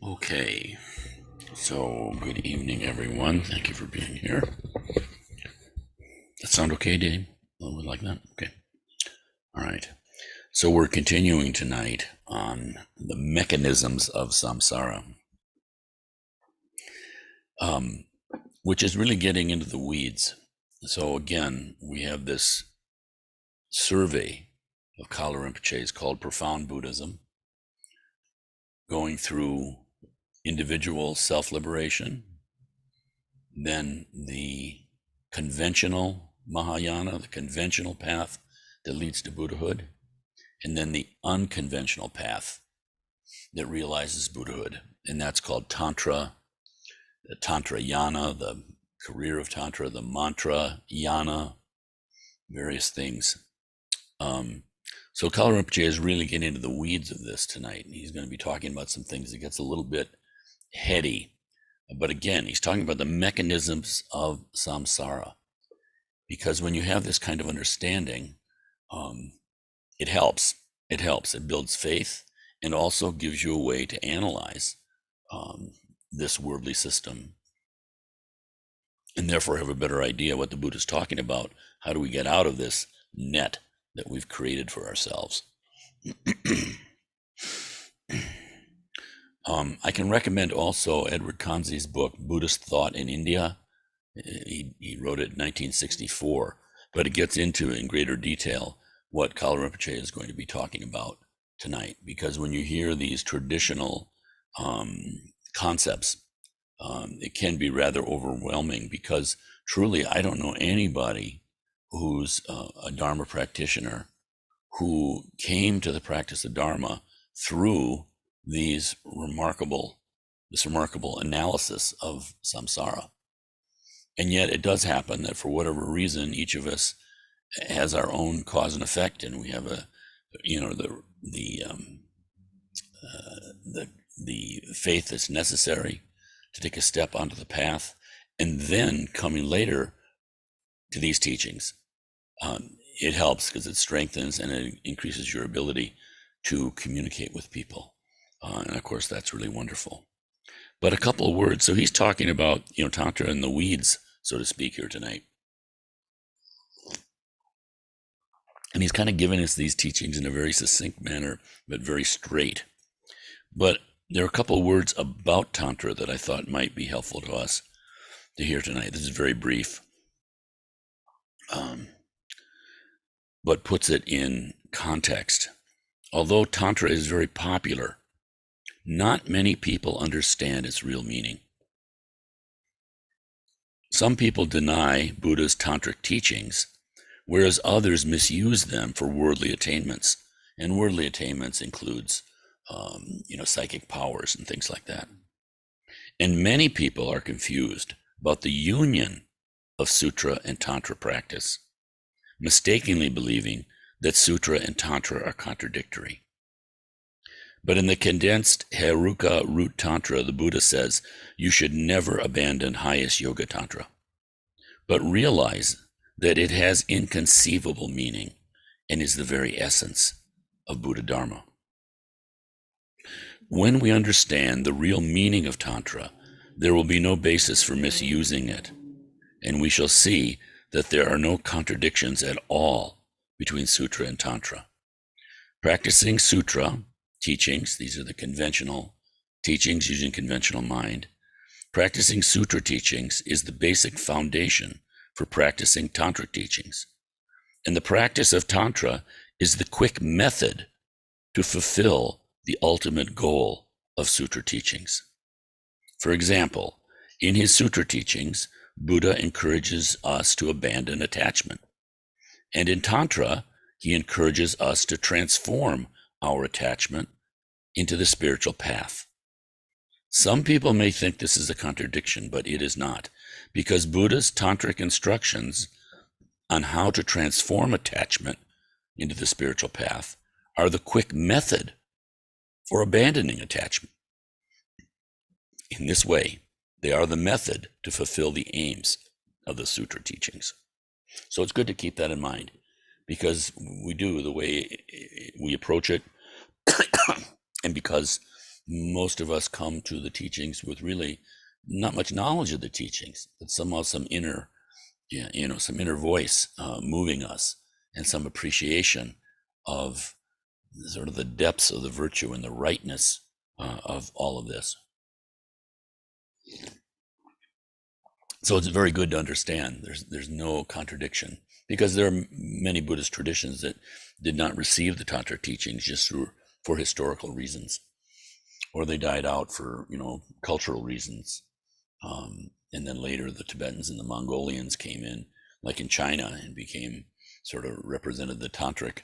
Okay, so good evening, everyone. Thank you for being here. That sound okay, Dave? A little bit like that? Okay. All right. So we're continuing tonight on the mechanisms of samsara, which is really getting into the weeds. So again, we have this survey of Kalu Rinpoche called Profound Buddhism, going through individual self-liberation, then the conventional Mahayana, the conventional path that leads to Buddhahood, and then the unconventional path that realizes Buddhahood. And that's called Tantra, the Tantra Yana, the career of Tantra, the mantra Yana, various things. So Kalu Rinpoche is really getting into the weeds of this tonight. And he's going to be talking about some things that gets a little bit heady. But again, he's talking about the mechanisms of samsara. Because when you have this kind of understanding, it helps. It helps. It builds faith and also gives you a way to analyze this worldly system and therefore have a better idea what the Buddha is talking about. How do we get out of this net that we've created for ourselves? I can recommend also Edward Kanzi's book, Buddhist Thought in India. He wrote it in 1964, but it gets into in greater detail what Kalu Rinpoche is going to be talking about tonight. Because when you hear these traditional concepts, it can be rather overwhelming, because truly I don't know anybody who's a Dharma practitioner who came to the practice of Dharma through this remarkable analysis of samsara. And yet it does happen that for whatever reason, each of us has our own cause and effect, and we have the faith that's necessary to take a step onto the path. And then coming later to these teachings, it helps because it strengthens and it increases your ability to communicate with people. And of course, that's really wonderful. But a couple of words. So he's talking about, Tantra in the weeds, so to speak, here tonight. And he's kind of giving us these teachings in a very succinct manner, but very straight. But there are a couple of words about Tantra that I thought might be helpful to us to hear tonight. This is very brief, but puts it in context. Although Tantra is very popular, not many people understand its real meaning. Some people deny Buddha's tantric teachings, whereas others misuse them for worldly attainments. And worldly attainments includes, psychic powers and things like that. And many people are confused about the union of sutra and tantra practice, mistakenly believing that sutra and tantra are contradictory. But in the condensed Heruka root tantra, the Buddha says you should never abandon highest yoga tantra, but realize that it has inconceivable meaning and is the very essence of Buddha Dharma. When we understand the real meaning of Tantra, there will be no basis for misusing it, and we shall see that there are no contradictions at all between Sutra and Tantra. Practicing Sutra teachings, these are the conventional teachings using conventional mind. Practicing Sutra teachings is the basic foundation for practicing Tantric teachings. And the practice of Tantra is the quick method to fulfill the ultimate goal of Sutra teachings. For example, in his Sutra teachings, Buddha encourages us to abandon attachment. And in Tantra, he encourages us to transform our attachment into the spiritual path. Some people may think this is a contradiction, but it is not, because Buddha's tantric instructions on how to transform attachment into the spiritual path are the quick method for abandoning attachment. In this way, they are the method to fulfill the aims of the sutra teachings. So it's good to keep that in mind, because we do the way we approach it, and because most of us come to the teachings with really not much knowledge of the teachings, but somehow some inner, some inner voice moving us, and some appreciation of sort of the depths of the virtue and the rightness of all of this. So it's very good to understand there's no contradiction, because there are many Buddhist traditions that did not receive the Tantra teachings just for historical reasons, or they died out for cultural reasons. And then later the Tibetans and the Mongolians came in, like in China, and became sort of represented the tantric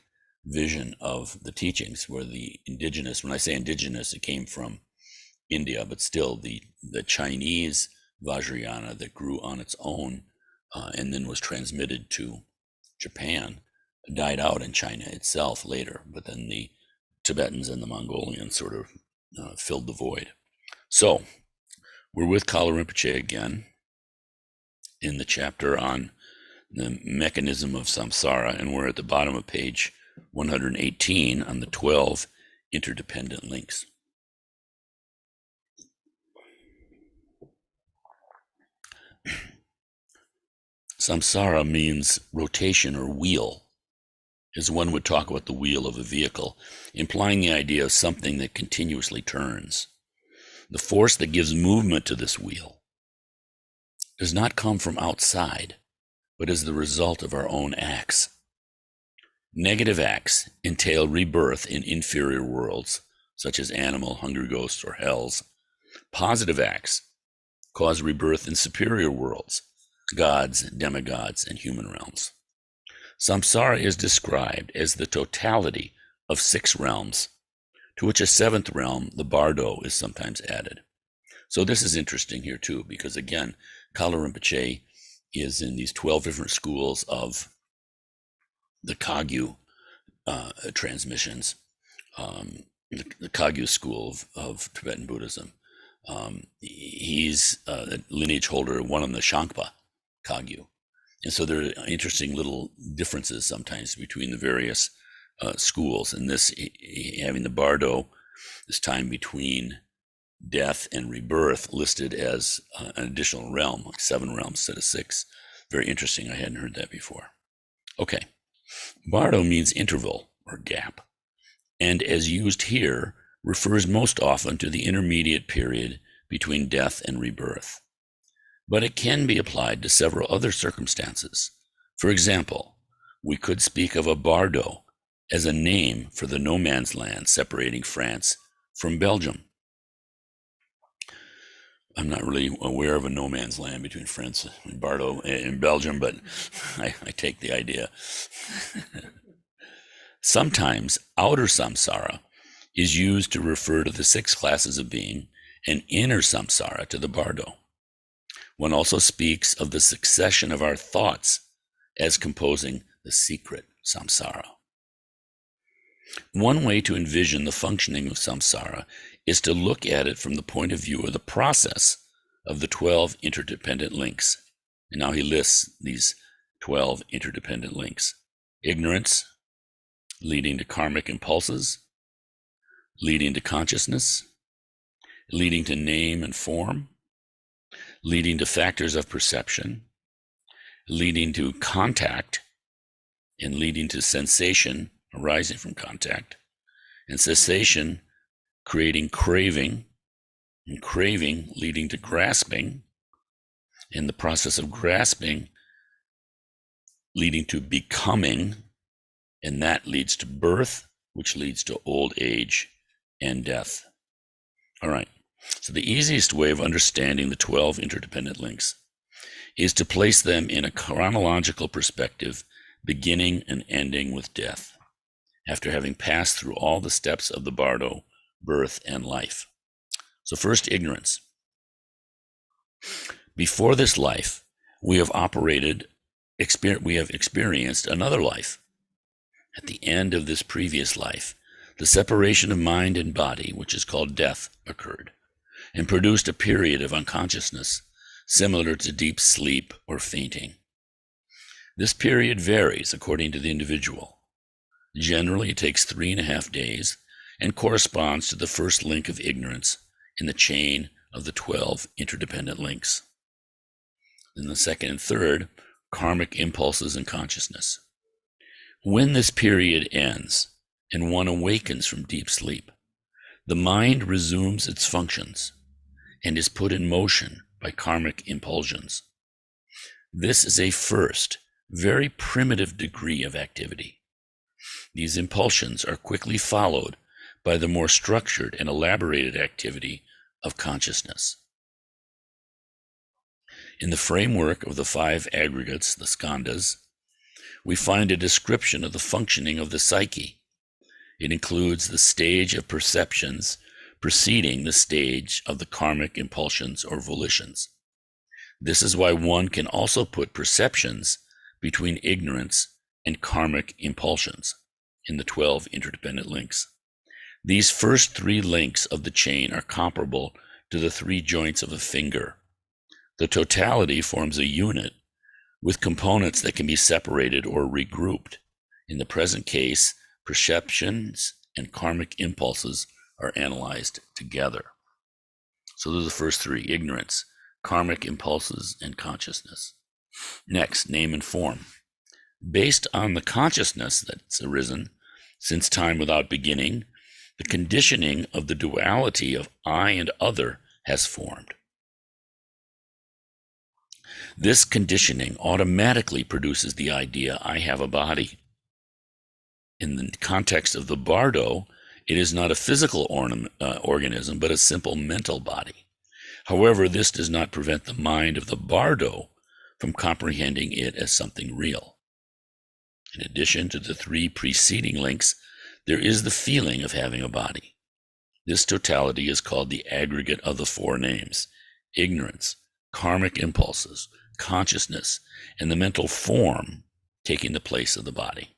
vision of the teachings, where the indigenous, when I say indigenous, it came from India, but still the Chinese Vajrayana that grew on its own and then was transmitted to Japan died out in China itself later, but then the Tibetans and the Mongolians sort of filled the void. So we're with Kalu Rinpoche again in the chapter on the mechanism of samsara, and we're at the bottom of page 118 on the 12 interdependent links. Samsara means rotation or wheel, as one would talk about the wheel of a vehicle, implying the idea of something that continuously turns. The force that gives movement to this wheel does not come from outside, but is the result of our own acts. Negative acts entail rebirth in inferior worlds, such as animal, hungry ghosts, or hells. Positive acts cause rebirth in superior worlds, gods, demigods, and human realms. Samsara is described as the totality of 6 realms, to which a 7th realm, the bardo, is sometimes added. So this is interesting here too, because again, Kalu Rinpoche is in these 12 different schools of the Kagyu transmissions, the Kagyu school of Tibetan Buddhism. He's a lineage holder, one of the Shangpa Kagyu. And so there are interesting little differences sometimes between the various schools. And this, having the bardo, this time between death and rebirth, listed as an additional realm, like 7 realms instead of 6. Very interesting. I hadn't heard that before. Okay. Bardo means interval or gap, and as used here, refers most often to the intermediate period between death and rebirth. But it can be applied to several other circumstances. For example, we could speak of a bardo as a name for the no man's land separating France from Belgium. I'm not really aware of a no man's land between France and Bardo and Belgium, but I take the idea. Sometimes outer samsara is used to refer to the 6 classes of being, and inner samsara to the bardo. One also speaks of the succession of our thoughts as composing the secret samsara. One way to envision the functioning of samsara is to look at it from the point of view of the process of the 12 interdependent links. And now he lists these 12 interdependent links. Ignorance, leading to karmic impulses, leading to consciousness, leading to name and form, leading to factors of perception, leading to contact, and leading to sensation arising from contact, and cessation creating craving, and craving leading to grasping, and the process of grasping leading to becoming, and that leads to birth, which leads to old age and death. All right, so the easiest way of understanding the 12 interdependent links is to place them in a chronological perspective, beginning and ending with death, after having passed through all the steps of the bardo, birth, and life. So first, ignorance. Before this life, we have experienced another life. At the end of this previous life, the separation of mind and body, which is called death, occurred, and produced a period of unconsciousness, similar to deep sleep or fainting. This period varies according to the individual. Generally, it takes 3.5 days, and corresponds to the first link of ignorance in the chain of the 12 interdependent links. Then the second and third, karmic impulses and consciousness. When this period ends and one awakens from deep sleep, the mind resumes its functions and is put in motion by karmic impulsions. This is a first, very primitive degree of activity. These impulsions are quickly followed by the more structured and elaborated activity of consciousness. In the framework of the 5 aggregates, the skandhas, we find a description of the functioning of the psyche. It includes the stage of perceptions preceding the stage of the karmic impulsions or volitions. This is why one can also put perceptions between ignorance and karmic impulsions in the 12 interdependent links. These first 3 links of the chain are comparable to the 3 joints of a finger. The totality forms a unit with components that can be separated or regrouped. In the present case, perceptions and karmic impulses are analyzed together. So those are the first 3, ignorance, karmic impulses, and consciousness. Next, name and form. Based on the consciousness that's arisen since time without beginning, the conditioning of the duality of I and other has formed. This conditioning automatically produces the idea, I have a body. In the context of the bardo, it is not a physical organism, but a simple mental body. However, this does not prevent the mind of the bardo from comprehending it as something real. In addition to the 3 preceding links, there is the feeling of having a body. This totality is called the aggregate of the 4 names: ignorance, karmic impulses, consciousness, and the mental form taking the place of the body.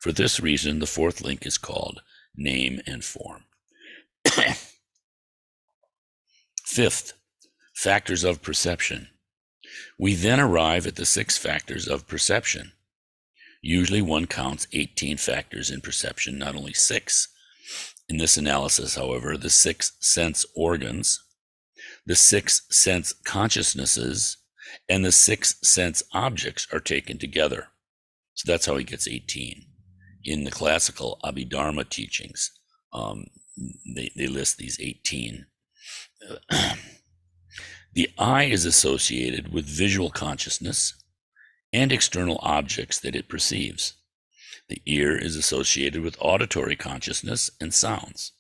For this reason, the 4th link is called name and form. 5th, factors of perception. We then arrive at the 6 factors of perception. Usually one counts 18 factors in perception, not only 6. In this analysis, however, the 6 sense organs, the 6 sense consciousnesses, and the 6 sense objects are taken together. So that's how he gets 18. In the classical Abhidharma teachings, they list these 18. The eye is associated with visual consciousness and external objects that it perceives. The ear is associated with auditory consciousness and sounds.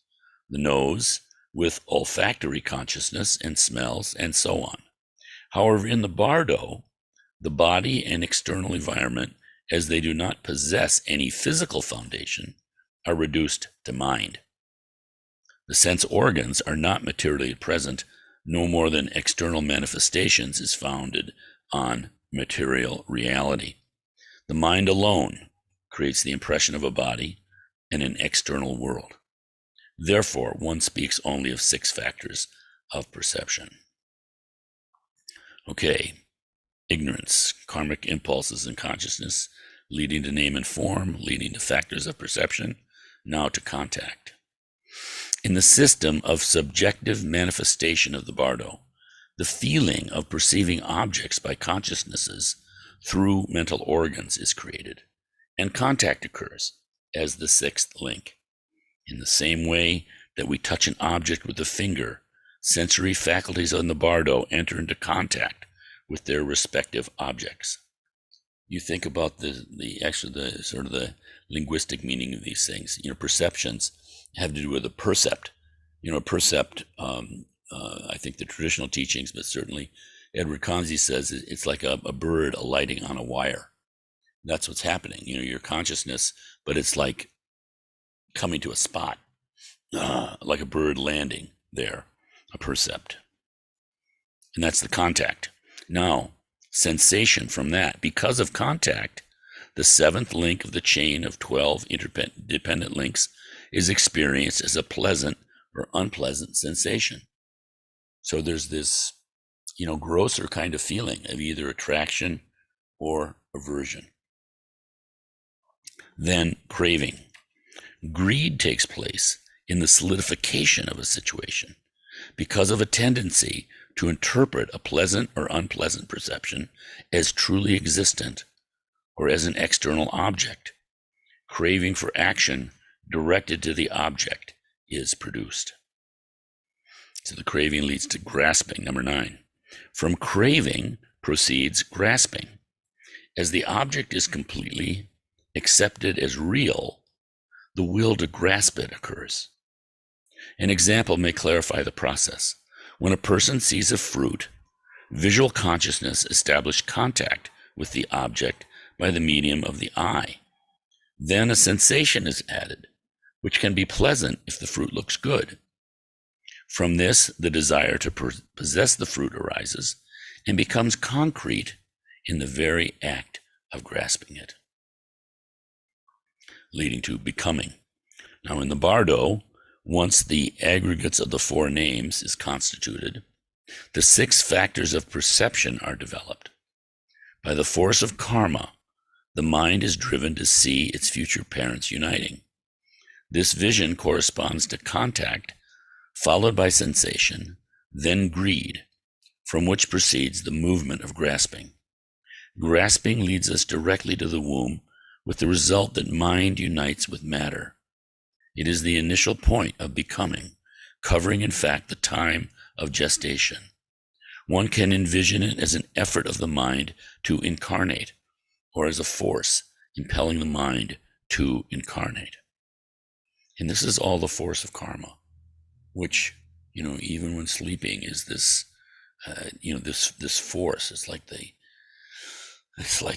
The nose with olfactory consciousness and smells, and so on. However, in the bardo, the body and external environment, as they do not possess any physical foundation, are reduced to mind. The sense organs are not materially present, no more than external manifestations is founded on material reality. The mind alone creates the impression of a body and an external world. Therefore, one speaks only of 6 factors of perception. Okay, ignorance, karmic impulses and consciousness, leading to name and form, leading to factors of perception, now to contact. In the system of subjective manifestation of the bardo, the feeling of perceiving objects by consciousnesses through mental organs is created, and contact occurs as the 6th link. In the same way that we touch an object with the finger, sensory faculties on the bardo enter into contact with their respective objects. You think about the linguistic meaning of these things. Perceptions have to do with a percept. Percept, I think the traditional teachings, but certainly Edward Kanzi says it's like a bird alighting on a wire. That's what's happening. Your consciousness, but it's like coming to a spot, like a bird landing there, a percept. And that's the contact. Now, sensation from that, because of contact, the 7th link of the chain of 12 interdependent links is experienced as a pleasant or unpleasant sensation. So there's this, grosser kind of feeling of either attraction or aversion. Then craving. Greed takes place in the solidification of a situation because of a tendency to interpret a pleasant or unpleasant perception as truly existent or as an external object. Craving for action directed to the object is produced. So the craving leads to grasping. Number 9. From craving proceeds grasping. As the object is completely accepted as real, the will to grasp it occurs. An example may clarify the process. When a person sees a fruit, visual consciousness establishes contact with the object by the medium of the eye. Then a sensation is added, which can be pleasant if the fruit looks good. From this, the desire to possess the fruit arises and becomes concrete in the very act of grasping it, leading to becoming. Now in the bardo, once the aggregates of the 4 names is constituted, the 6 factors of perception are developed. By the force of karma, the mind is driven to see its future parents uniting. This vision corresponds to contact, followed by sensation, then greed, from which proceeds the movement of grasping. Grasping leads us directly to the womb, with the result that mind unites with matter. It is the initial point of becoming, covering in fact the time of gestation. One can envision it as an effort of the mind to incarnate, or as a force impelling the mind to incarnate. And this is all the force of karma, which, even when sleeping is this, this force. It's like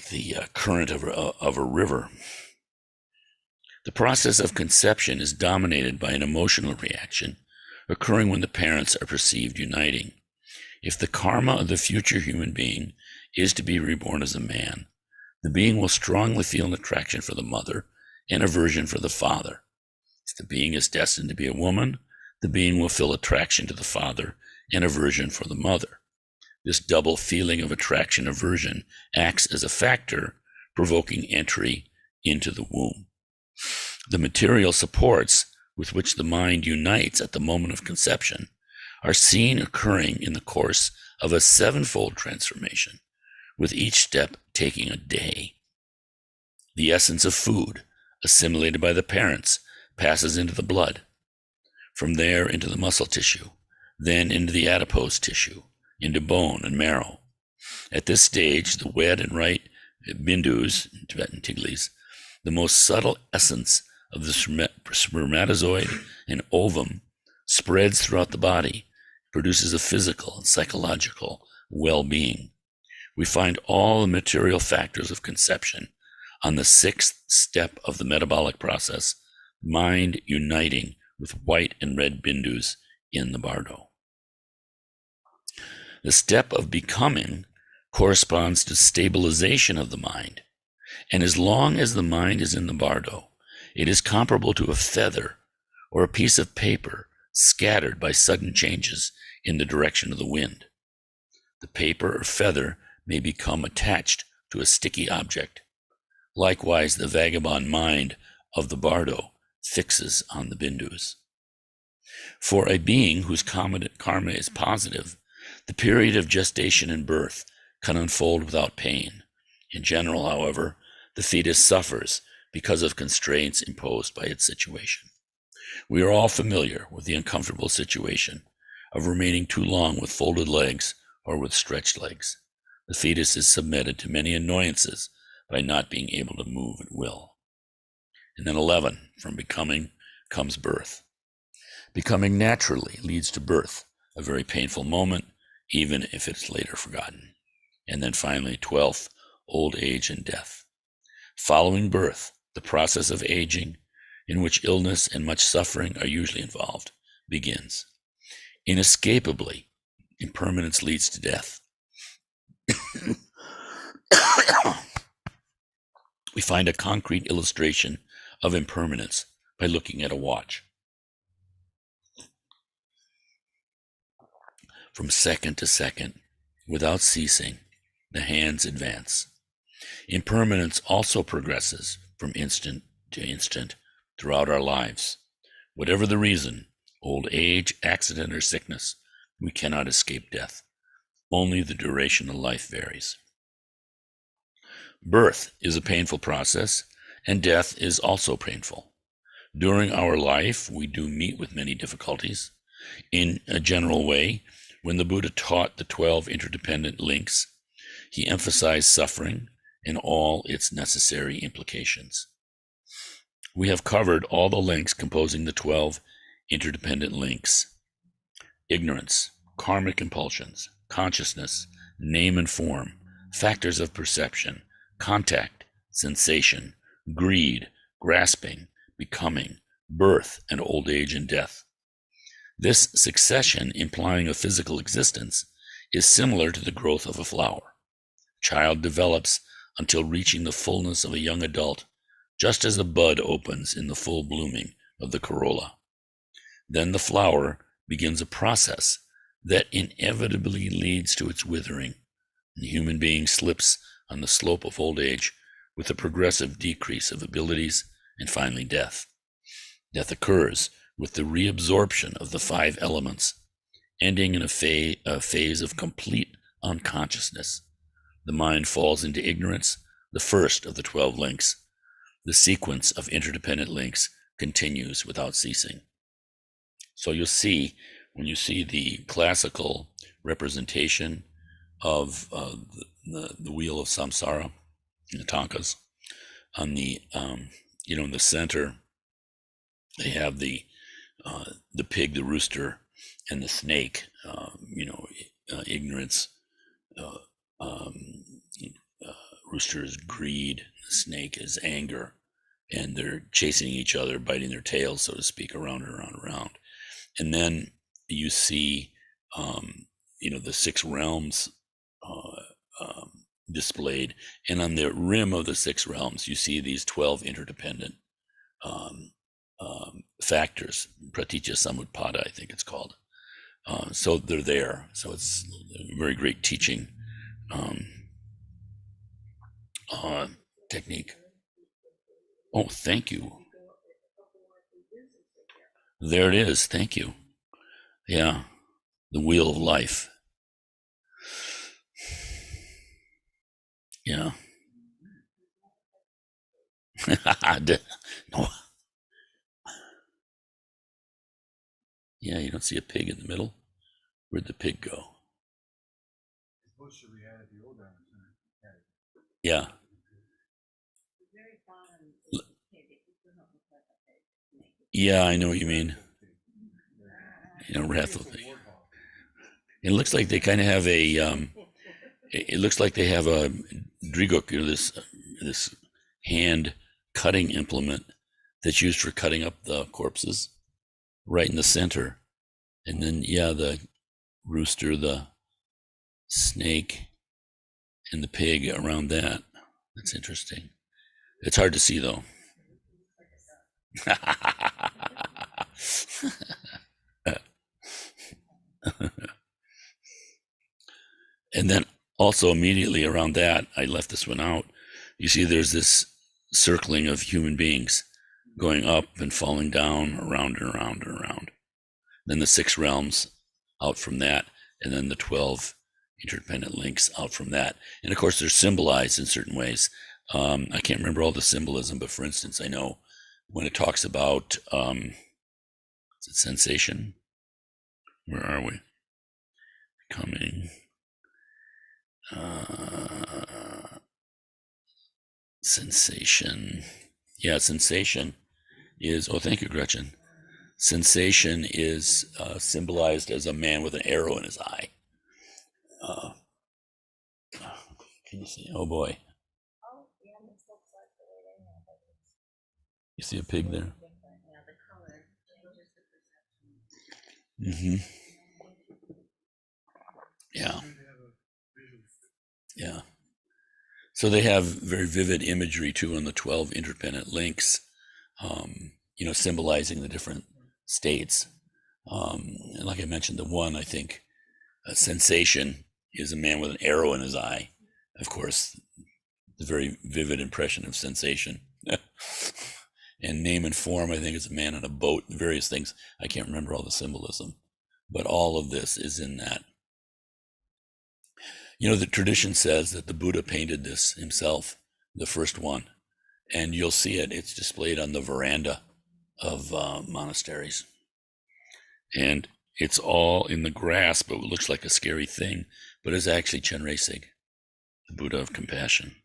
the current of a river. The process of conception is dominated by an emotional reaction occurring when the parents are perceived uniting. If the karma of the future human being is to be reborn as a man, the being will strongly feel an attraction for the mother and aversion for the father. If the being is destined to be a woman, the being will feel attraction to the father and aversion for the mother. This double feeling of attraction-aversion acts as a factor provoking entry into the womb. The material supports with which the mind unites at the moment of conception are seen occurring in the course of a 7-fold transformation, with each step taking a day. The essence of food, assimilated by the parents, passes into the blood, from there into the muscle tissue, then into the adipose tissue, into bone and marrow. At this stage, the wet and right bindus, Tibetan tiglis, the most subtle essence of the spermatozoid and ovum, spreads throughout the body, produces a physical and psychological well-being. We find all the material factors of conception on the 6th step of the metabolic process, mind uniting with white and red bindus in the bardo. The step of becoming corresponds to stabilization of the mind, and as long as the mind is in the bardo, it is comparable to a feather or a piece of paper scattered by sudden changes in the direction of the wind. The paper or feather may become attached to a sticky object. Likewise, the vagabond mind of the bardo fixes on the bindus. For a being whose karma is positive, the period of gestation and birth can unfold without pain. In general, however, the fetus suffers because of constraints imposed by its situation. We are all familiar with the uncomfortable situation of remaining too long with folded legs or with stretched legs. The fetus is submitted to many annoyances by not being able to move at will. And then 11, from becoming comes birth. Becoming naturally leads to birth, a very painful moment, even if it's later forgotten. And then finally, 12th, old age and death. Following birth, the process of aging, in which illness and much suffering are usually involved, begins. Inescapably, impermanence leads to death. We find a concrete illustration of impermanence by looking at a watch. From second to second, without ceasing, the hands advance. Impermanence also progresses from instant to instant, throughout our lives. Whatever the reason, old age, accident, or sickness, we cannot escape death. Only the duration of life varies. Birth is a painful process, and death is also painful. During our life, we do meet with many difficulties. In a general way, when the Buddha taught the 12 interdependent links, he emphasized suffering and all its necessary implications. We have covered all the links composing the 12 interdependent links: ignorance, karmic impulsions, consciousness, name and form, factors of perception, contact, sensation, greed, grasping, becoming, birth, and old age and death. This succession, implying a physical existence, is similar to the growth of a flower. A child develops until reaching the fullness of a young adult, just as a bud opens in the full blooming of the corolla. Then the flower begins a process that inevitably leads to its withering. The human being slips on the slope of old age with a progressive decrease of abilities and finally death. Death occurs with the reabsorption of the 5 elements, ending in a phase of complete unconsciousness. The mind falls into ignorance, the first of the 12 links. The sequence of interdependent links continues without ceasing. So you'll see, when you see the classical representation of the wheel of samsara, the tankas, on the in the center, they have the pig, the rooster, and the snake. Ignorance. Rooster is greed. The snake is anger, and they're chasing each other, biting their tails, so to speak, around and around and around. And then you see, the 6 realms displayed, and on the rim of the 6 realms, you see these 12 interdependent factors, praticca samutpada, I think it's called. So they're there. So it's a very great teaching technique. Oh, thank you. There it is. Thank you. Yeah, the wheel of life. Yeah. No. Yeah, you don't see a pig in the middle. Where'd the pig go? Yeah. Yeah, I know what you mean. Wrathful thing. It looks like they kind of have a. It looks like they have a driguk, this hand cutting implement that's used for cutting up the corpses, right in the center, and then the rooster, the snake, and the pig around that. That's interesting. It's hard to see though. And then also immediately around that, I left this one out. You see there's this circling of human beings going up and falling down, around and around and around. Then the 6 realms out from that, and then the 12 interdependent links out from that. And of course, they're symbolized in certain ways. I can't remember all the symbolism, but for instance, I know when it talks about is it sensation? Where are we? Becoming. Sensation. Yeah, sensation is, thank you, Gretchen. Sensation is symbolized as a man with an arrow in his eye. Can you see? Oh boy. You see a pig there? Mm-hmm. Yeah. Yeah. So they have very vivid imagery too on the 12 interdependent links, symbolizing the different states. And like I mentioned, the one, I think, sensation is a man with an arrow in his eye. Of course, the very vivid impression of sensation. And name and form, I think, is a man on a boat, various things. I can't remember all the symbolism, but all of this is in that. You know, the tradition says that the Buddha painted this himself, the first one, and you'll see it. It's displayed on the veranda of monasteries. And it's all in the grass, but it looks like a scary thing, but it's actually Chenresig, the Buddha of compassion.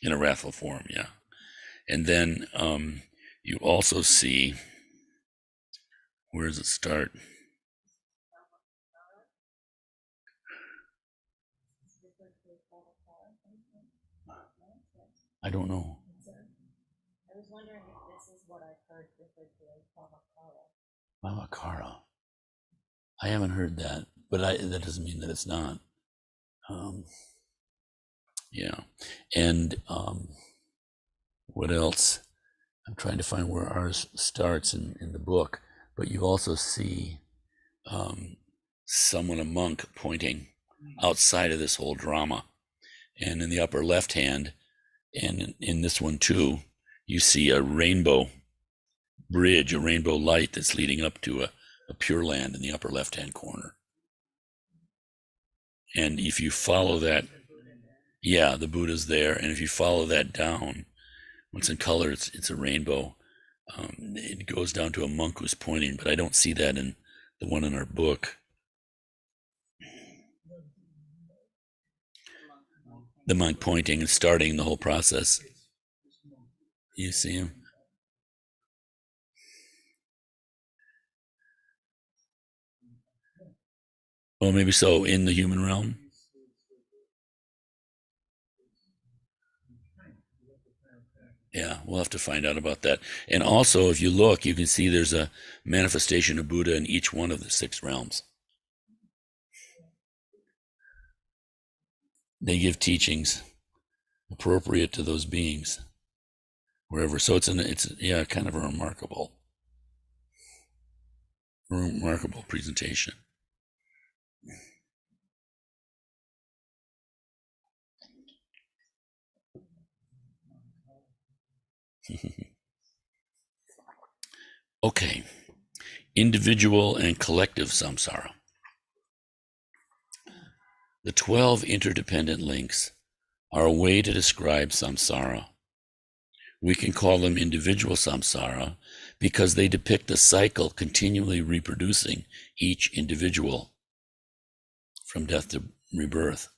In a wrathful form, yeah. And then you also see, where does it start? I don't know. I was wondering if this is what I've heard referred to as Vamakara. I haven't heard that, but that doesn't mean that it's not. Yeah. And what else? I'm trying to find where ours starts in the book, but you also see someone, a monk, pointing outside of this whole drama. And in the upper left hand, and in this one too, you see a rainbow bridge, a rainbow light that's leading up to a Pure Land in the upper left hand corner. And if you follow that, yeah, the Buddha's there. And if you follow that down, once in color, it's a rainbow. It goes down to a monk who's pointing, but I don't see that in the one in our book. The monk pointing and starting the whole process. You see him? Well, maybe so, in the human realm. Yeah, we'll have to find out about that. And also, if you look, you can see there's a manifestation of Buddha in each one of the 6 realms. They give teachings appropriate to those beings wherever. So it's kind of a remarkable presentation. Okay, individual and collective samsara. The 12 interdependent links are a way to describe samsara. We can call them individual samsara because they depict a cycle continually reproducing each individual from death to rebirth.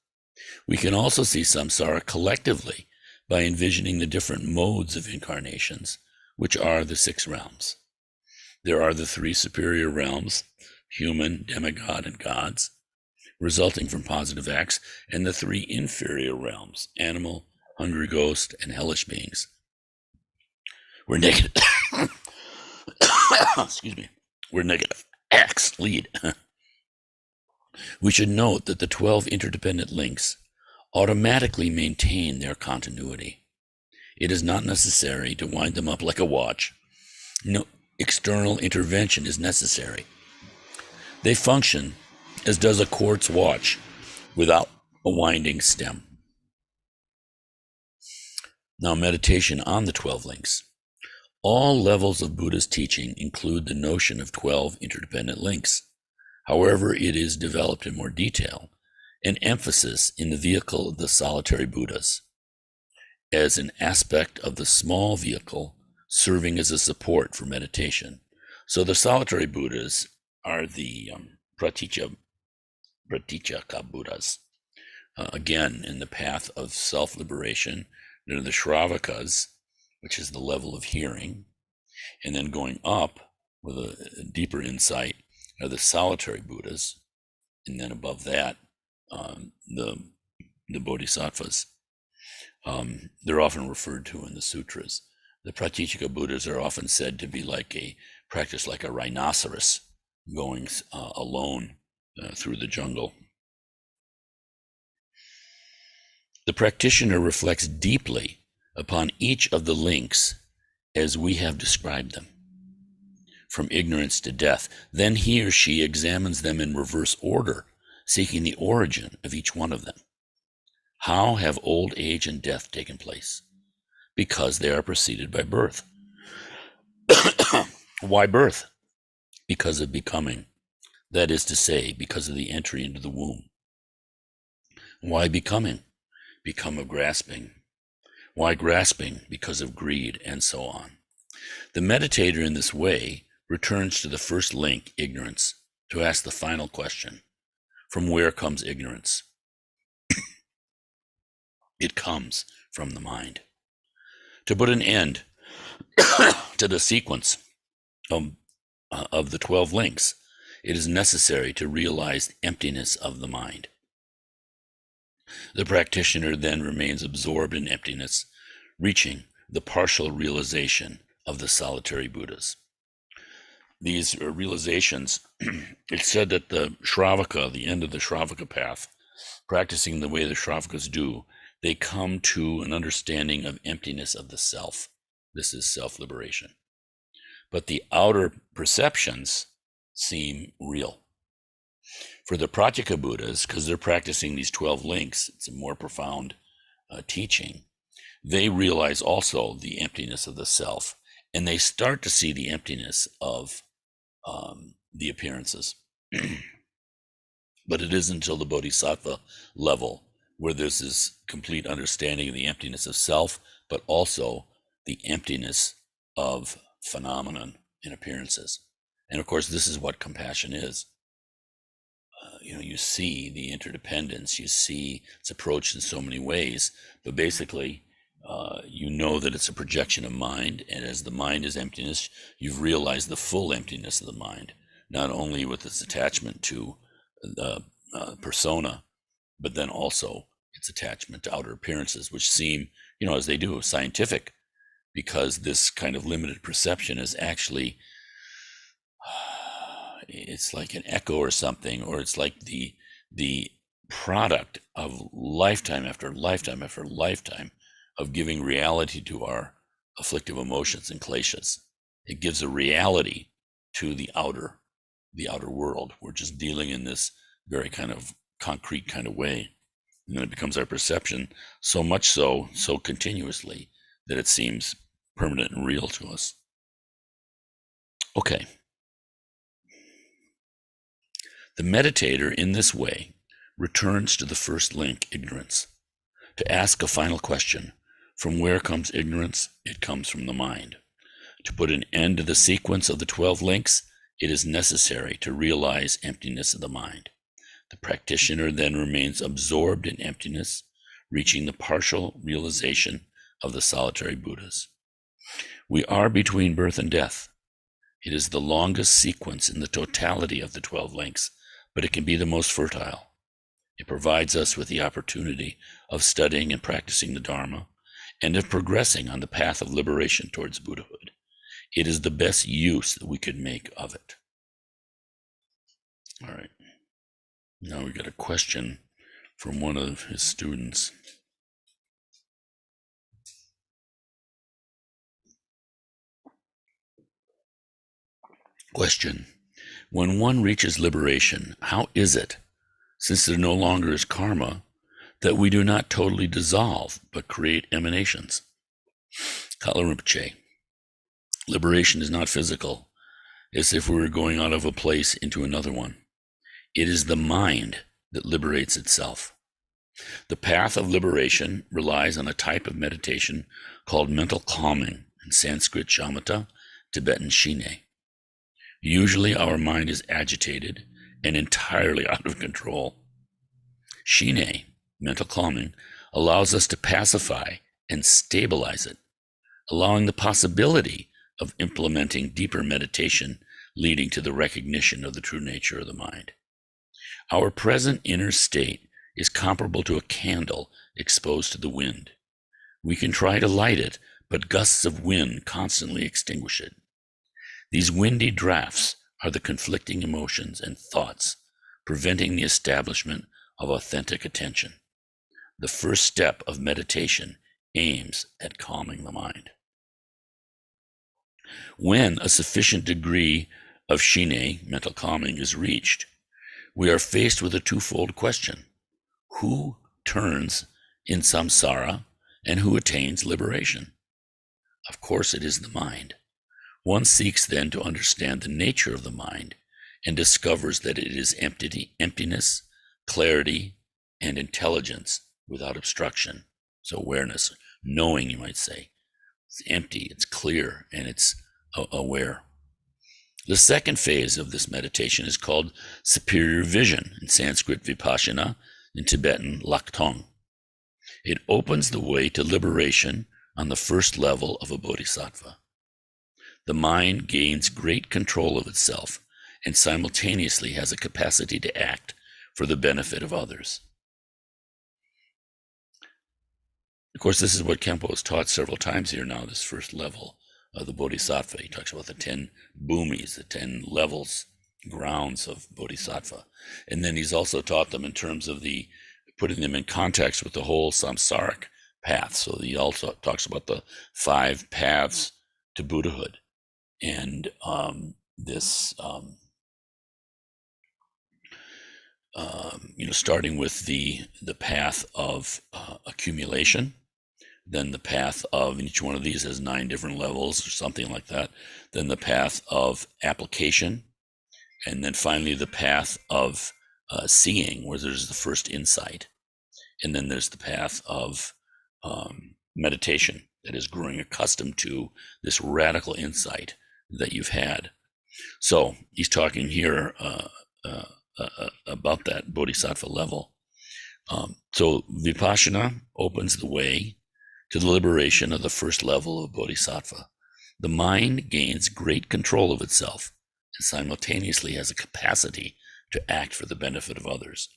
We can also see samsara collectively by envisioning the different modes of incarnations, which are the 6 realms. There are the 3 superior realms, human, demigod, and gods, resulting from positive acts, and the 3 inferior realms, animal, hungry ghost, and hellish beings, where negative excuse me, where negative acts lead. We should note that the 12 interdependent links automatically maintain their continuity. It is not necessary to wind them up like a watch. No external intervention is necessary. They function as does a quartz watch without a winding stem. Now, meditation on the 12 links. All levels of Buddha's teaching include the notion of 12 interdependent links. However, it is developed in more detail, an emphasis in the vehicle of the solitary Buddhas as an aspect of the small vehicle serving as a support for meditation. So the solitary Buddhas are the Praticaka Buddhas. Again, in the path of self-liberation, they're the Shravakas, which is the level of hearing, and then going up with a deeper insight are the solitary Buddhas, and then above that, the Bodhisattvas. They're often referred to in the sutras. The Praticaka Buddhas are often said to be like a rhinoceros going alone through the jungle. The practitioner reflects deeply upon each of the links as we have described them, from ignorance to death. Then he or she examines them in reverse order, seeking the origin of each one of them. How have old age and death taken place? Because they are preceded by birth. Why birth? Because of becoming. That is to say, because of the entry into the womb. Why becoming? Become of grasping. Why grasping? Because of greed, and so on. The meditator in this way returns to the first link, ignorance, to ask the final question. From where comes ignorance? It comes from the mind. To put an end to the sequence of the 12 links, it is necessary to realize the emptiness of the mind. The practitioner then remains absorbed in emptiness, reaching the partial realization of the solitary Buddhas. These realizations, it's said that the Shravaka, the end of the Shravaka path, practicing the way the Shravakas do, they come to an understanding of emptiness of the self. This is self-liberation. But the outer perceptions seem real. For the Pratyeka Buddhas, because they're practicing these 12 links, it's a more profound teaching. They realize also the emptiness of the self, and they start to see the emptiness of the appearances. But it isn't until the Bodhisattva level where there's this complete understanding of the emptiness of self, but also the emptiness of phenomenon and appearances. And of course, this is what compassion is. You see the interdependence, you see it's approached in so many ways, but basically, you know that it's a projection of mind, and as the mind is emptiness, you've realized the full emptiness of the mind, not only with its attachment to the persona, but then also its attachment to outer appearances, which seem, as they do, scientific, because this kind of limited perception is actually, it's like an echo or something, or it's like the product of lifetime after lifetime after lifetime of giving reality to our afflictive emotions and kleshas. It gives a reality to the outer world. We're just dealing in this very kind of concrete kind of way. And then it becomes our perception, so much so continuously, that it seems permanent and real to us. Okay. The meditator in this way returns to the first link, ignorance, to ask a final question. From where comes ignorance? It comes from the mind. To put an end to the sequence of the 12 links, it is necessary to realize emptiness of the mind. The practitioner then remains absorbed in emptiness, reaching the partial realization of the solitary Buddhas. We are between birth and death. It is the longest sequence in the totality of the 12 links, but it can be the most fertile. It provides us with the opportunity of studying and practicing the Dharma, and of progressing on the path of liberation towards Buddhahood. It is the best use that we could make of it. All right. Now we got a question from one of his students. Question: when one reaches liberation, how is it, since there no longer is karma, that we do not totally dissolve, but create emanations? Kalu Rinpoche: liberation is not physical, as if we were going out of a place into another one. It is the mind that liberates itself. The path of liberation relies on a type of meditation called mental calming, in Sanskrit shamatha, Tibetan shine. Usually our mind is agitated and entirely out of control. Shine, mental calming, allows us to pacify and stabilize it, allowing the possibility of implementing deeper meditation leading to the recognition of the true nature of the mind. Our present inner state is comparable to a candle exposed to the wind. We can try to light it, but gusts of wind constantly extinguish it. These windy drafts are the conflicting emotions and thoughts, preventing the establishment of authentic attention. The first step of meditation aims at calming the mind. When a sufficient degree of shine, mental calming, is reached, we are faced with a twofold question. Who turns in samsara and who attains liberation? Of course, it is the mind. One seeks then to understand the nature of the mind and discovers that it is emptiness, clarity, and intelligence without obstruction. So awareness, knowing, you might say. It's empty, it's clear, and it's aware. The second phase of this meditation is called superior vision, in Sanskrit vipassana, in Tibetan laktong. It opens the way to liberation on the first level of a bodhisattva. The mind gains great control of itself and simultaneously has a capacity to act for the benefit of others. Of course, this is what Khenpo has taught several times here now, this first level of the bodhisattva. He talks about the 10 bhumis, the 10 levels, grounds of bodhisattva. And then he's also taught them in terms of putting them in context with the whole samsaric path. So he also talks about the 5 paths to Buddhahood. And starting with the path of accumulation, then the path of, and each one of these has 9 different levels or something like that, then the path of application, and then finally the path of seeing, where there's the first insight, and then there's the path of meditation, that is growing accustomed to this radical insight that you've had. So he's talking here about that bodhisattva level. So vipassana opens the way to the liberation of the first level of bodhisattva. The mind gains great control of itself and simultaneously has a capacity to act for the benefit of others.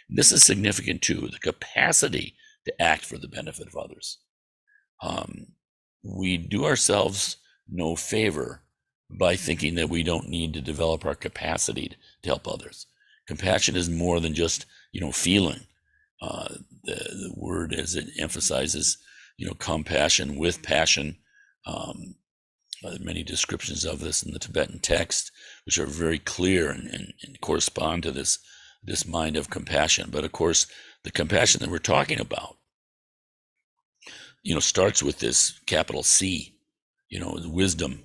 This is significant too, the capacity to act for the benefit of others. We do ourselves no favor by thinking that we don't need to develop our capacity to help others. Compassion is more than just, feeling. The word, as it emphasizes, compassion with passion. Many descriptions of this in the Tibetan text, which are very clear and correspond to this mind of compassion. But of course, the compassion that we're talking about, starts with this capital C, wisdom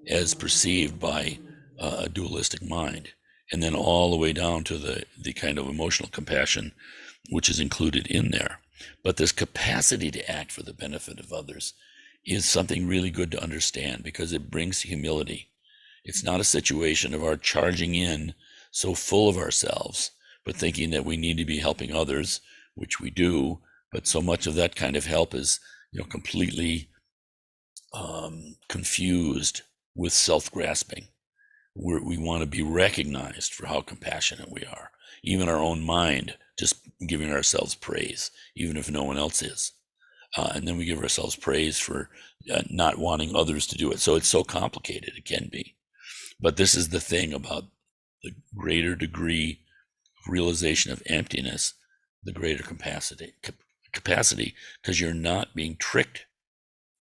as perceived by a dualistic mind, and then all the way down to the kind of emotional compassion which is included in there. But this capacity to act for the benefit of others is something really good to understand, because it brings humility. It's not a situation of our charging in so full of ourselves, but thinking that we need to be helping others, which we do, but so much of that kind of help is completely confused with self-grasping. We want to be recognized for how compassionate we are. Even our own mind, just giving ourselves praise, even if no one else is. And then we give ourselves praise for not wanting others to do it. So it's so complicated, it can be. But this is the thing about the greater degree of realization of emptiness, the greater capacity, because you're not being tricked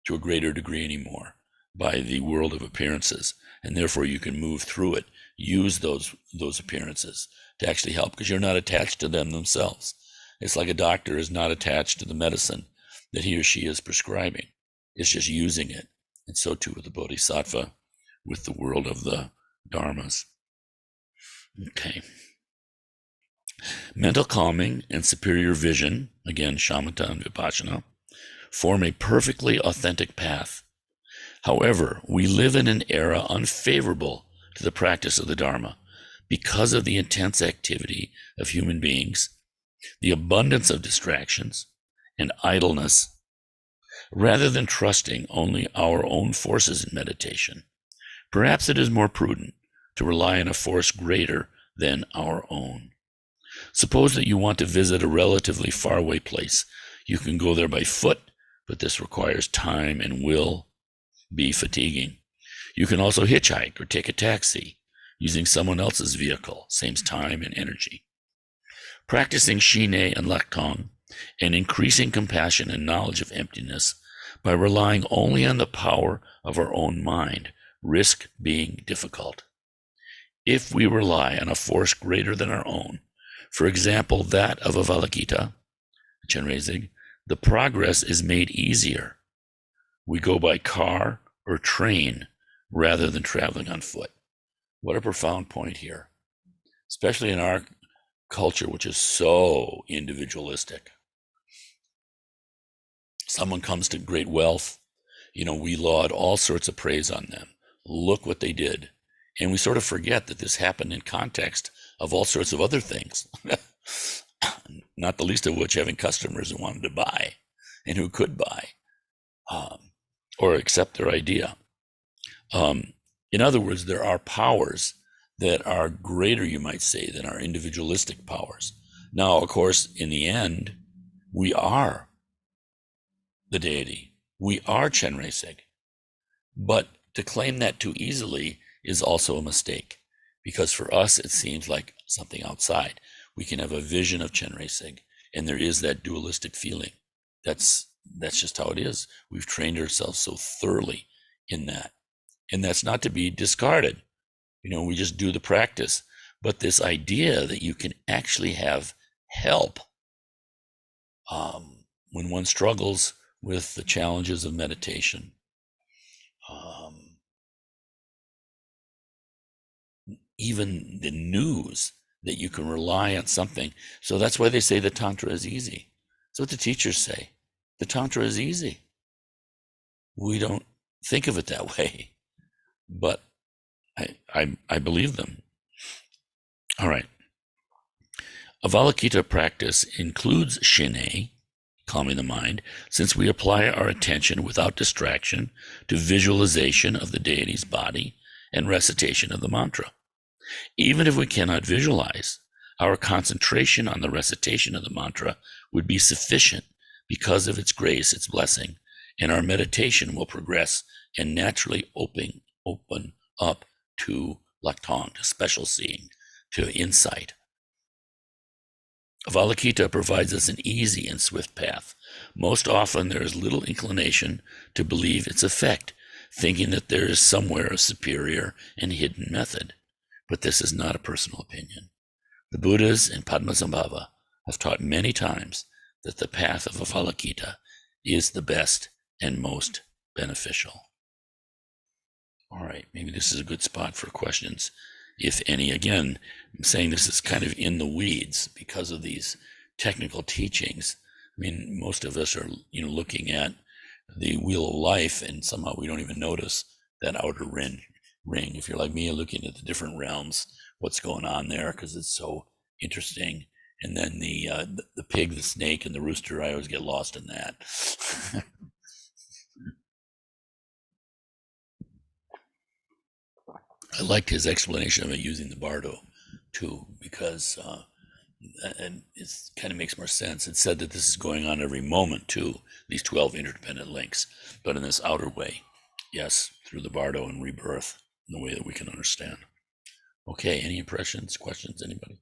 to a greater degree anymore by the world of appearances, and therefore you can move through it, use those appearances to actually help, because you're not attached to them themselves. It's like a doctor is not attached to the medicine that he or she is prescribing. It's just using it. And so too with the bodhisattva, with the world of the dharmas. Okay. Mental calming and superior vision, again, shamatha and vipassana, form a perfectly authentic path. However, we live in an era unfavorable to the practice of the Dharma because of the intense activity of human beings, the abundance of distractions, and idleness. Rather than trusting only our own forces in meditation, perhaps it is more prudent to rely on a force greater than our own. Suppose that you want to visit a relatively faraway place. You can go there by foot, but this requires time and will be fatiguing. You can also hitchhike or take a taxi using someone else's vehicle, saves time and energy. Practicing Shine and Laktong and increasing compassion and knowledge of emptiness by relying only on the power of our own mind risk being difficult. If we rely on a force greater than our own, for example, that of Avalokita, Chenrezig, the progress is made easier. We go by car or train rather than traveling on foot. What a profound point here, especially in our culture, which is so individualistic. Someone comes to great wealth, we laud all sorts of praise on them. Look what they did. And we sort of forget that this happened in context of all sorts of other things, not the least of which having customers who wanted to buy and who could buy or accept their idea. In other words, there are powers that are greater, you might say, than our individualistic powers. Now, of course, in the end, we are the deity. We are Chenrezig. But to claim that too easily is also a mistake, because for us, it seems like something outside. We can have a vision of Chenrezig, and there is that dualistic feeling. That's just how it is. We've trained ourselves so thoroughly in that. And that's not to be discarded. We just do the practice. But this idea that you can actually have help when one struggles with the challenges of meditation, even the news that you can rely on something. So that's why they say the Tantra is easy. That's what the teachers say. The Tantra is easy. We don't think of it that way, but I believe them. All right. Avalokita practice includes Shine, calming the mind, since we apply our attention without distraction to visualization of the deity's body and recitation of the mantra. Even if we cannot visualize, our concentration on the recitation of the mantra would be sufficient because of its grace, its blessing, and our meditation will progress and naturally open up to Laktong, to special seeing, to insight. Avalokita provides us an easy and swift path. Most often there is little inclination to believe its effect, thinking that there is somewhere a superior and hidden method. But this is not a personal opinion. The Buddhas and Padmasambhava have taught many times that the path of Avalokita is the best and most beneficial. All right, maybe this is a good spot for questions, if any. Again, I'm saying this is kind of in the weeds because of these technical teachings. I mean, most of us are, looking at the wheel of life, and somehow we don't even notice that outer ring. If you're like me, looking at the different realms, what's going on there, because it's so interesting. And then the pig, the snake, and the rooster, I always get lost in that. I liked his explanation of it using the bardo too, because and it kind of makes more sense. It said that this is going on every moment too, these 12 interdependent links, but in this outer way, yes, through the bardo and rebirth, in the way that we can understand. Okay, any impressions, questions, anybody?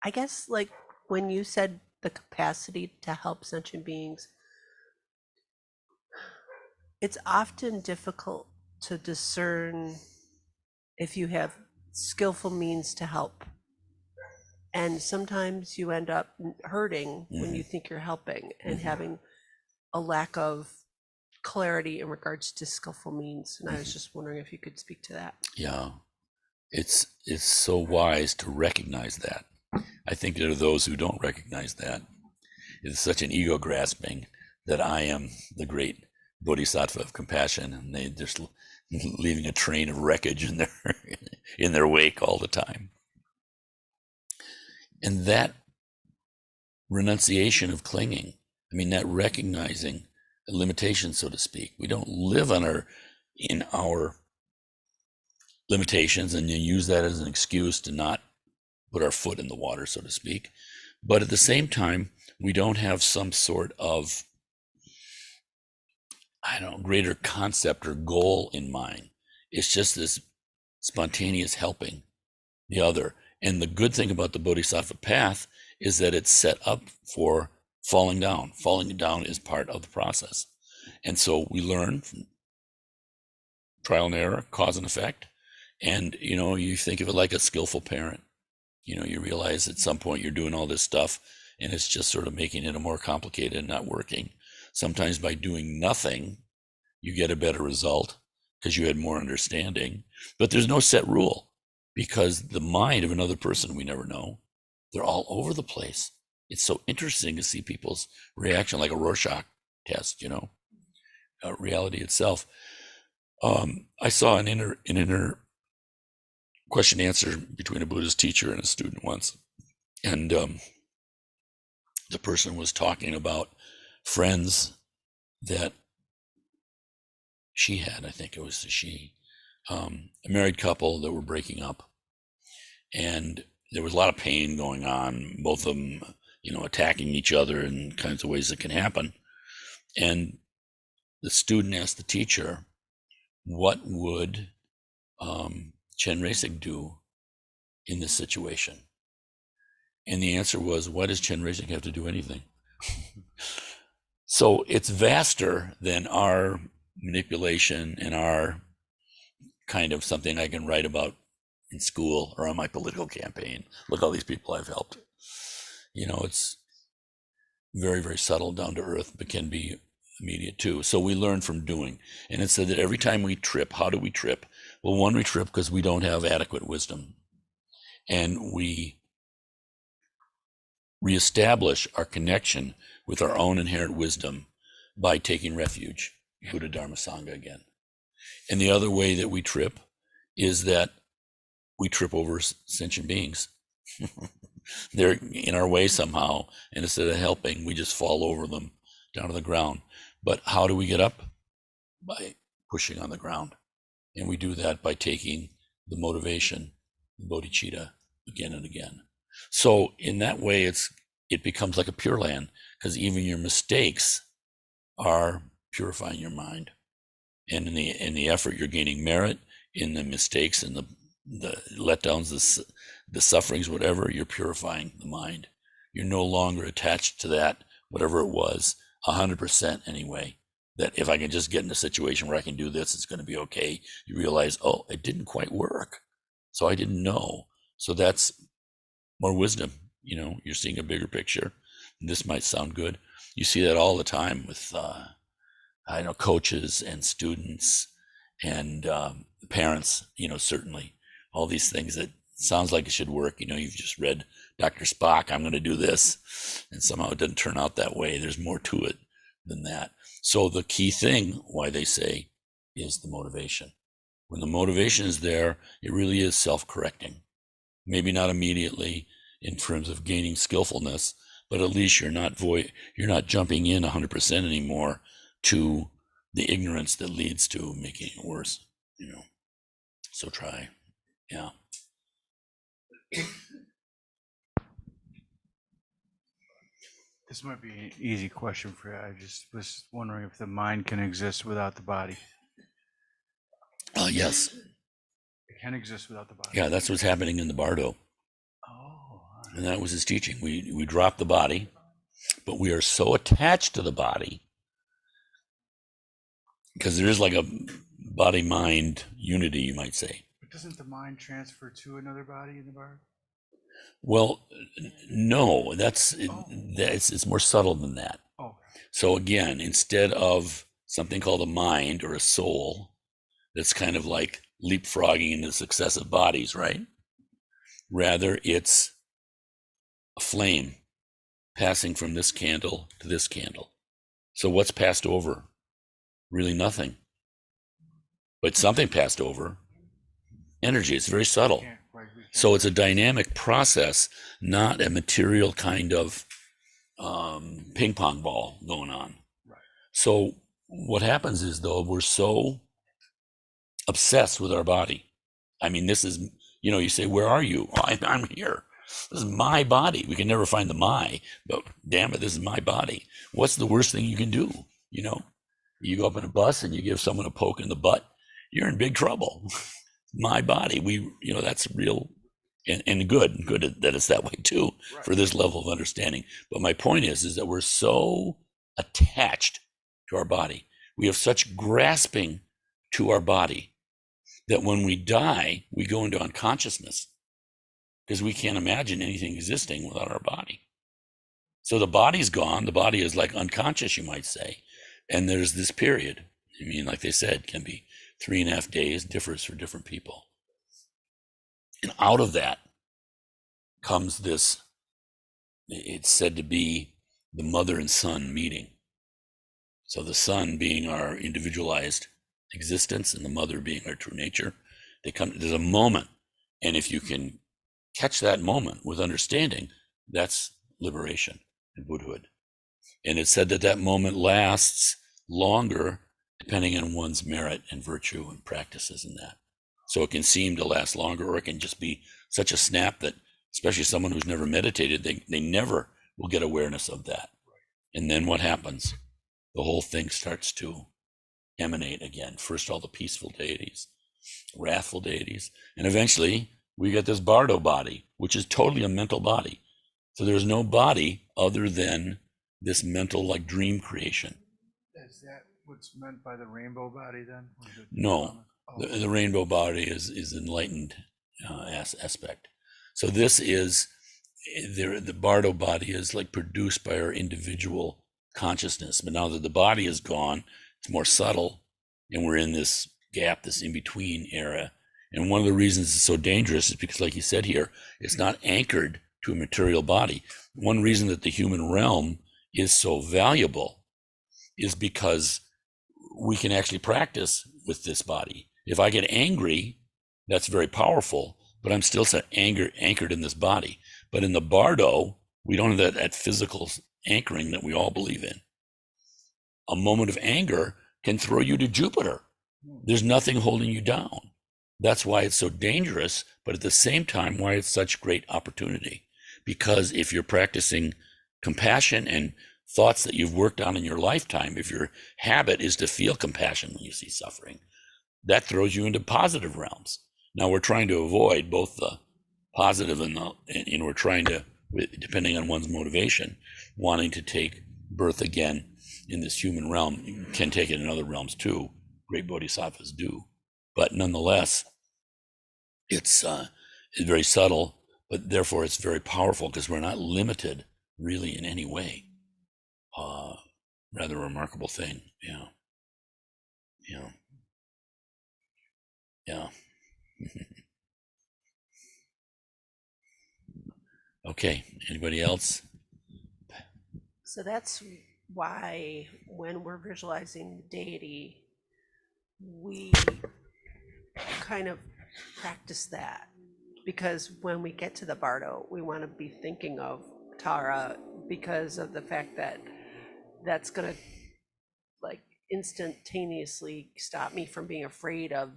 I guess, like, when you said the capacity to help sentient beings, it's often difficult to discern if you have skillful means to help. And sometimes you end up hurting when you think you're helping and having a lack of clarity in regards to skillful means. And I was just wondering if you could speak to that. Yeah, it's so wise to recognize that. I think there are those who don't recognize that. It's such an ego grasping that I am the great bodhisattva of compassion, and they just leaving a train of wreckage in their wake all the time. And that renunciation of clinging, that recognizing the limitation, so to speak. We don't live in our limitations and use that as an excuse to not put our foot in the water, so to speak. But at the same time, we don't have some sort of, greater concept or goal in mind. It's just this spontaneous helping the other. And the good thing about the Bodhisattva path is that it's set up for falling down. Falling down is part of the process. And so we learn trial and error, cause and effect. And, you think of it like a skillful parent. You realize at some point you're doing all this stuff and it's just sort of making it a more complicated and not working. Sometimes by doing nothing, you get a better result because you had more understanding. But there's no set rule, because the mind of another person we never know, they're all over the place. It's so interesting to see people's reaction, like a Rorschach test, reality itself. I saw an inner question answer between a Buddhist teacher and a student once. And the person was talking about friends that she had, I think it was a married couple that were breaking up. And there was a lot of pain going on, both of them, attacking each other in kinds of ways that can happen. And the student asked the teacher, what would Chen Reisig do in this situation? And the answer was, why does Chen Reisig have to do anything? So it's vaster than our manipulation and our kind of something I can write about in school or on my political campaign. Look, all these people I've helped. It's very, very subtle, down to earth, but can be immediate too. So we learn from doing. And it said that every time we trip, how do we trip? Well, one, we trip because we don't have adequate wisdom. And we reestablish our connection with our own inherent wisdom by taking refuge, Buddha, Dharma, Sangha again. And the other way that we trip is that we trip over sentient beings. They're in our way somehow, and instead of helping, we just fall over them down to the ground. But how do we get up? By pushing on the ground. And we do that by taking the motivation, the bodhicitta, again and again. So in that way, it becomes like a Pure Land, because even your mistakes are purifying your mind. And in the effort, you're gaining merit. In the mistakes and the letdowns, the sufferings, whatever, you're purifying the mind. You're no longer attached to that, whatever it was, 100% anyway, that if I can just get in a situation where I can do this, it's going to be okay. You realize, oh, it didn't quite work. So I didn't know. So that's more wisdom. You're seeing a bigger picture. And this might sound good. You see that all the time with, coaches and students and parents, certainly all these things that sounds like it should work. You've just read Dr. Spock, I'm going to do this. And somehow it doesn't turn out that way. There's more to it than that. So the key thing, why they say, is the motivation. When the motivation is there, it really is self-correcting. Maybe not immediately in terms of gaining skillfulness, but at least you're not jumping in 100% anymore to the ignorance that leads to making it worse. So try. Yeah. This might be an easy question for you. I just was wondering if the mind can exist without the body. Yes. It can exist without the body. Yeah, that's what's happening in the Bardo. Oh. And that was his teaching. We drop the body, but we are so attached to the body, because there is like a body-mind unity, you might say. But doesn't the mind transfer to another body in the Bardo? Well, no, it's more subtle than that. Oh. So again, instead of something called a mind or a soul, that's kind of like leapfrogging into successive bodies, right? Rather, it's a flame passing from this candle to this candle. So what's passed over? Really nothing. But something passed over. Energy. It's very subtle. So it's a dynamic process, not a material kind of ping pong ball going on. Right. So what happens is, though, we're so obsessed with our body. I mean, this is, you say, where are you? Oh, I'm here. This is my body. We can never find the my, but damn it, this is my body. What's the worst thing you can do? You go up in a bus and you give someone a poke in the butt, you're in big trouble. My body, that's real and good that it's that way too, right, for this level of understanding. But my point is that we're so attached to our body. We have such grasping to our body that when we die, we go into unconsciousness because we can't imagine anything existing without our body. So the body's gone. The body is like unconscious, you might say. And there's this period. I mean, like they said, can be 3.5 days, differs for different people. And out of that comes this, it's said to be the mother and son meeting. So the son being our individualized existence and the mother being our true nature. There's a moment. And if you can catch that moment with understanding, that's liberation and Buddhahood. And it's said that that moment lasts longer depending on one's merit and virtue and practices in that. So it can seem to last longer, or it can just be such a snap that, especially someone who's never meditated, they never will get awareness of that. And then what happens? The whole thing starts to emanate again. First, all the peaceful deities, wrathful deities, and eventually we get this bardo body, which is totally a mental body. So there's no body other than this mental, like, dream creation. Is that what's meant by the rainbow body then? No, the rainbow body is enlightened aspect. So this is, the bardo body is like produced by our individual consciousness. But now that the body is gone, it's more subtle, and we're in this gap, this in-between era. And one of the reasons it's so dangerous is because, like you said here, it's not anchored to a material body. One reason that the human realm is so valuable is because we can actually practice with this body. If I get angry, that's very powerful, but I'm still anchored in this body. But in the bardo, we don't have that physical anchoring that we all believe in. A moment of anger can throw you to Jupiter. There's nothing holding you down. That's why it's so dangerous, but at the same time, why it's such great opportunity. Because if you're practicing compassion and thoughts that you've worked on in your lifetime, if your habit is to feel compassion when you see suffering, that throws you into positive realms. Now we're trying to avoid both the positive and we're trying to, depending on one's motivation, wanting to take birth again in this human realm. You can take it in other realms too. Great bodhisattvas do. But nonetheless, it's very subtle, but therefore it's very powerful because we're not limited really in any way. Rather remarkable thing. Yeah. Okay, anybody else? So that's why when we're visualizing deity, we kind of practice that, because when we get to the bardo, we want to be thinking of Tara, because of the fact that that's going to, like, instantaneously stop me from being afraid of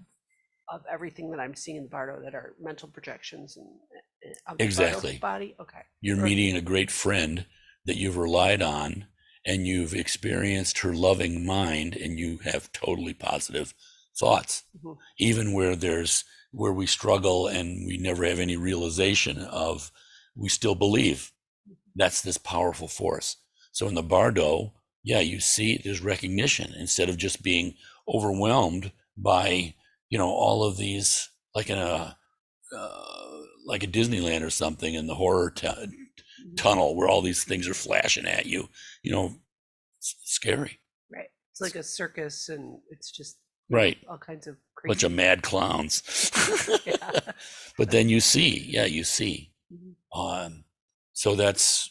everything that I'm seeing in the bardo that are mental projections and of the Exactly. bardo body. Okay. You're meeting a great friend that you've relied on, and you've experienced her loving mind, and you have totally positive thoughts. Mm-hmm. Even where we struggle and we never have any realization of, we still believe. That's this powerful force. So in the bardo, yeah, you see there's recognition instead of just being overwhelmed by, all of these, like in a Disneyland or something, in the horror tunnel where all these things are flashing at you. It's scary. Right. It's like a circus, and it's just right, all kinds of crazy. Bunch of mad clowns. Yeah. But then you see. Mm-hmm. So that's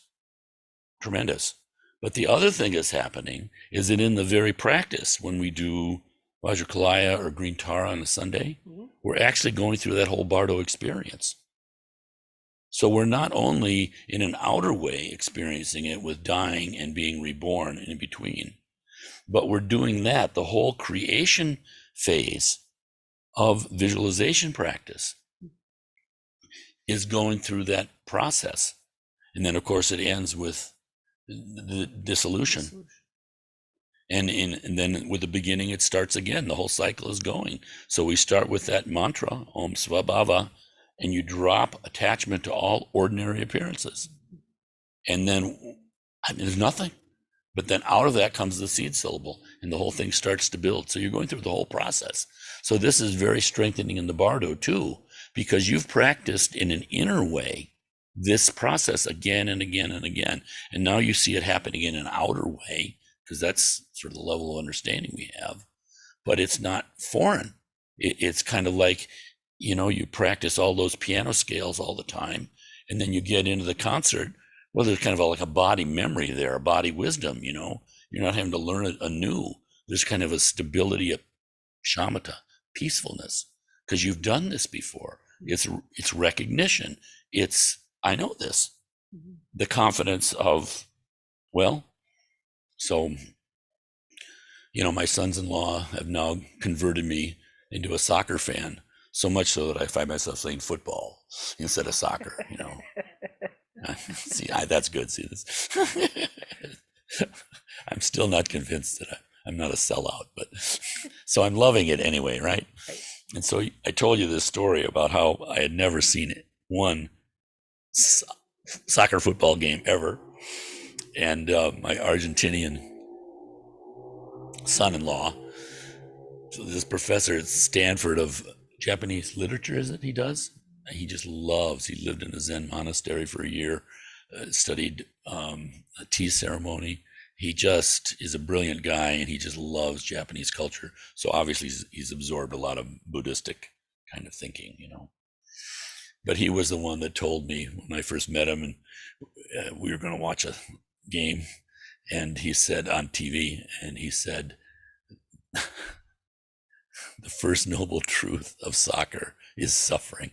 tremendous. But the other thing that's happening is that in the very practice, when we do Vajrakalaya or Green Tara on a Sunday, mm-hmm. we're actually going through that whole bardo experience. So we're not only in an outer way experiencing it with dying and being reborn in between, but we're doing that, the whole creation phase of visualization practice is going through that process. And then, of course, it ends with the dissolution. And then with the beginning, it starts again. The whole cycle is going. So we start with that mantra, Om Svabhava, and you drop attachment to all ordinary appearances. And then there's nothing. But then out of that comes the seed syllable, and the whole thing starts to build. So you're going through the whole process. So this is very strengthening in the bardo too, because you've practiced in an inner way this process again and again and again. And now you see it happening in an outer way, because that's sort of the level of understanding we have. But it's not foreign. It's kind of like, you practice all those piano scales all the time, and then you get into the concert. Well, there's kind of like a body memory there, a body wisdom, you're not having to learn it anew. There's kind of a stability of shamatha, peacefulness, because you've done this before. It's recognition. It's, I know this. The confidence of, so, my sons-in-law have now converted me into a soccer fan, so much so that I find myself playing football instead of soccer, See, that's good. See this? I'm still not convinced that I'm not a sellout, but so I'm loving it anyway, right? And so I told you this story about how I had never seen one soccer football game ever, and my Argentinian son-in-law, so this professor at Stanford of Japanese literature, is it he does? He just loves, he lived in a Zen monastery for a year, studied a tea ceremony. He just is a brilliant guy, and he just loves Japanese culture. So obviously he's absorbed a lot of Buddhistic kind of thinking, But he was the one that told me when I first met him, and we were going to watch a game, and he said on TV, and he said, the first noble truth of soccer is suffering.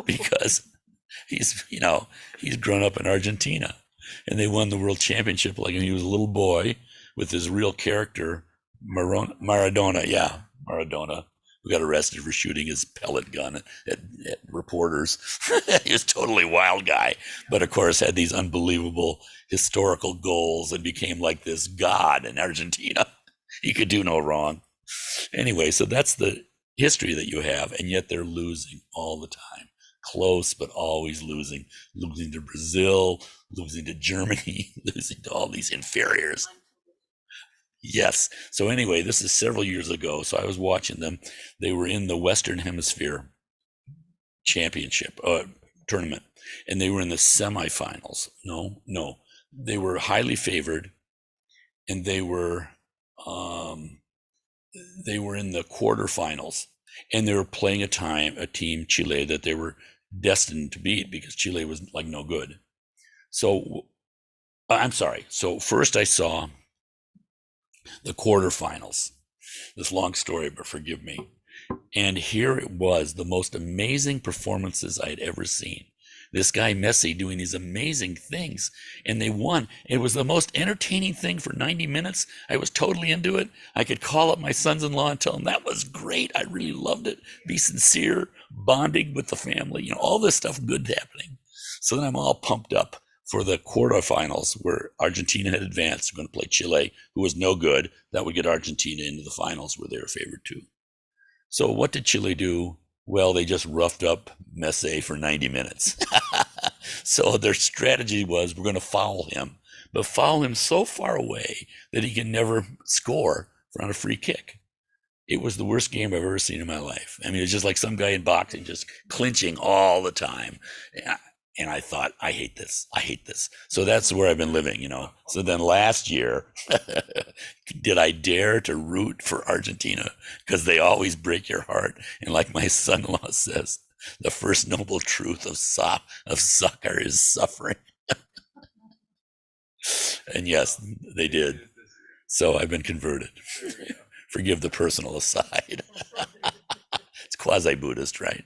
Because he's grown up in Argentina, and they won the world championship like when he was a little boy with his real character, Maradona, who got arrested for shooting his pellet gun at reporters. He was a totally wild guy, but of course had these unbelievable historical goals and became like this god in Argentina. He could do no wrong. Anyway, so that's the history that you have, and yet they're losing all the time. Close, but always losing to Brazil, losing to Germany, losing to all these inferiors. Yes. So anyway, this is several years ago. So I was watching them. They were in the Western Hemisphere championship tournament, and they were in the semifinals. No, they were highly favored, and they were in the quarterfinals, and they were playing a team, Chile, that they were destined to beat because Chile was like no good. So I'm sorry. So first I saw the quarterfinals. This long story, but forgive me. And here it was, the most amazing performances I had ever seen. This guy Messi doing these amazing things, and they won. It was the most entertaining thing for 90 minutes. I was totally into it. I could call up my sons-in-law and tell them that was great. I really loved it. Be sincere, bonding with the family, all this stuff good happening. So then I'm all pumped up for the quarterfinals where Argentina had advanced. We're going to play Chile, who was no good. That would get Argentina into the finals where they were favored too. So what did Chile do? Well, they just roughed up Messi for 90 minutes. So their strategy was, we're going to foul him, but foul him so far away that he can never score on a free kick. It was the worst game I've ever seen in my life. I mean, it's just like some guy in boxing just clinching all the time. And I thought, I hate this. So that's where I've been living, So then last year, did I dare to root for Argentina? Because they always break your heart. And like my son-in-law says, the first noble truth of soccer is suffering. And yes, they did. So I've been converted. Forgive the personal aside. It's quasi-Buddhist, right?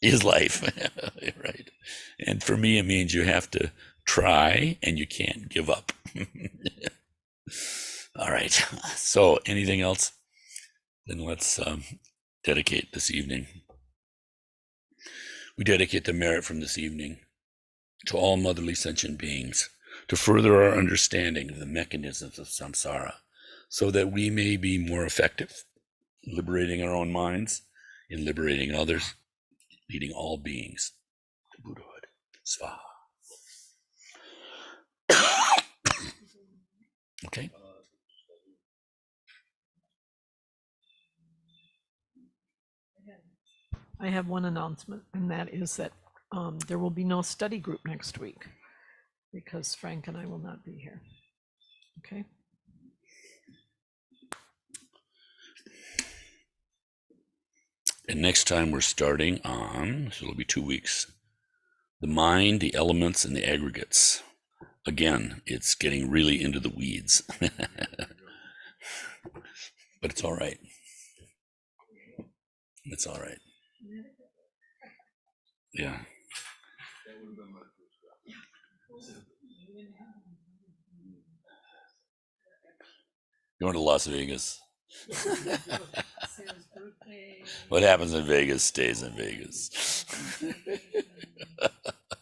Is life. Right. And for me, it means you have to try and you can't give up. All right. So anything else? Then let's dedicate this evening. We dedicate the merit from this evening to all motherly sentient beings to further our understanding of the mechanisms of samsara so that we may be more effective in liberating our own minds, in liberating others, leading all beings Buddhahood. Svaha. Okay. I have one announcement, and that is that there will be no study group next week because Frank and I will not be here. Okay. And next time we're starting on, so it'll be 2 weeks, the mind, the elements, and the aggregates. Again, it's getting really into the weeds. But it's all right. It's all right. Yeah. Going to Las Vegas. What happens in Vegas stays in Vegas.